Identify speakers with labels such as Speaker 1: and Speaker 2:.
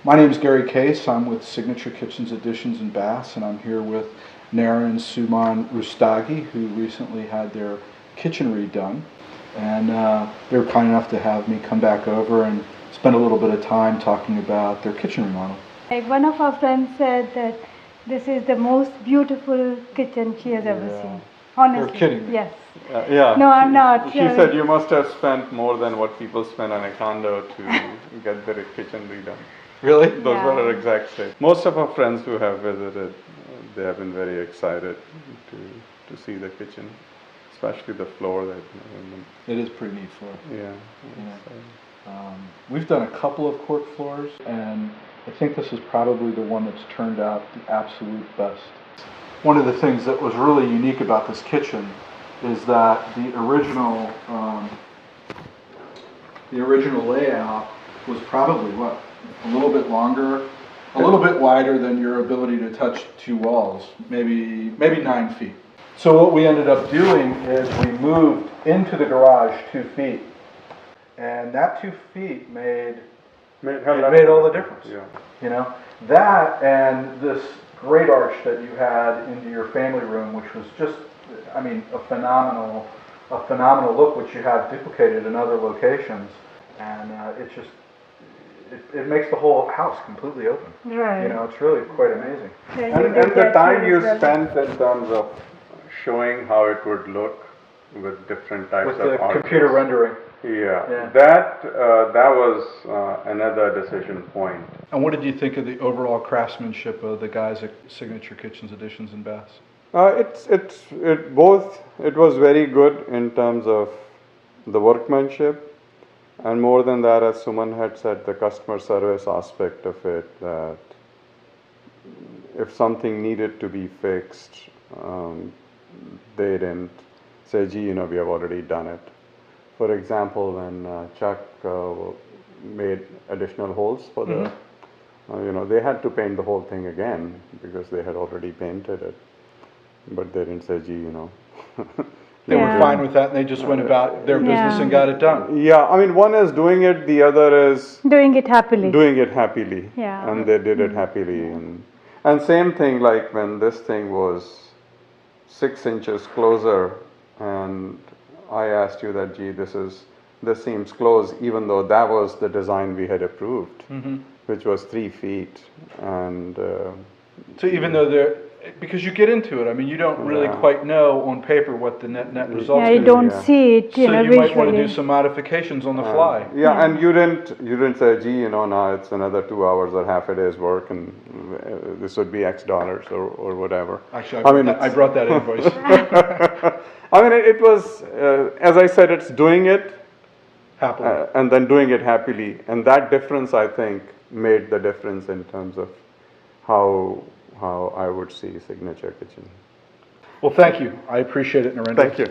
Speaker 1: My name is Gary Case. I'm with Signature Kitchens, Additions, and Baths, and I'm here with Nara and Suman Rustagi, who recently had their kitchen redone. And they were kind enough to have me come back over and spend a little bit of time talking about their kitchen remodel.
Speaker 2: Like one of our friends said that this is the most beautiful kitchen she has ever seen. Honestly.
Speaker 1: You're kidding me.
Speaker 2: Yes.
Speaker 3: Yeah.
Speaker 2: No, I'm not.
Speaker 3: She said you must have spent more than what people spend on a condo to get their kitchen redone.
Speaker 1: Really?
Speaker 3: Those were her exact statements. Most of our friends who have visited, they have been very excited to see the kitchen, especially the floor.
Speaker 1: It is pretty neat floor.
Speaker 3: Yeah.
Speaker 1: We've done a couple of cork floors, and I think this is probably the one that's turned out the absolute best. One of the things that was really unique about this kitchen is that the original layout was probably what? A little bit longer, a little bit wider than your ability to touch two walls, maybe 9 feet. So what we ended up doing is we moved into the garage 2 feet, and that 2 feet made all the difference.
Speaker 3: Yeah.
Speaker 1: You know, that and this great arch that you had into your family room, which was just, I mean, a phenomenal look, which you have duplicated in other locations, and it makes the whole house completely open.
Speaker 2: Right.
Speaker 1: You know, it's really quite amazing.
Speaker 2: Yeah,
Speaker 3: And the time you spent in terms of showing how it would look with different types
Speaker 1: With
Speaker 3: of
Speaker 1: the
Speaker 3: arches.
Speaker 1: computer rendering.
Speaker 3: Yeah. That was another decision point.
Speaker 1: And what did you think of the overall craftsmanship of the guys at Signature Kitchens, Additions, and Baths?
Speaker 3: It was very good in terms of the workmanship. And more than that, as Suman had said, the customer service aspect of it, that if something needed to be fixed, they didn't say, gee, we have already done it. For example, when Chuck made additional holes for the, they had to paint the whole thing again because they had already painted it. But they didn't say, gee,
Speaker 1: They were fine with that, and they just went about their business and got it done.
Speaker 3: Yeah, I mean, one is doing it, the other is
Speaker 2: doing it happily.
Speaker 3: Yeah. And they did it happily. And same thing, like when this thing was 6 inches closer, and I asked you that, gee, this seems close, even though that was the design we had approved, which was 3 feet. And
Speaker 1: so even though because you get into it, I mean, you don't really quite know on paper what the net results.
Speaker 2: Yeah, you don't see it,
Speaker 1: so you
Speaker 2: visually.
Speaker 1: might want to do some modifications on the fly.
Speaker 3: Yeah, and you didn't say, gee, now it's another 2 hours or half a day's work, and this would be X dollars or whatever.
Speaker 1: Actually, I brought that invoice.
Speaker 3: I mean, it was, as I said, it's doing it
Speaker 1: Happily.
Speaker 3: And then doing it happily, and that difference, I think, made the difference in terms of how I would see Signature Kitchen.
Speaker 1: Well, thank you. I appreciate it, Narendra.
Speaker 3: Thank you.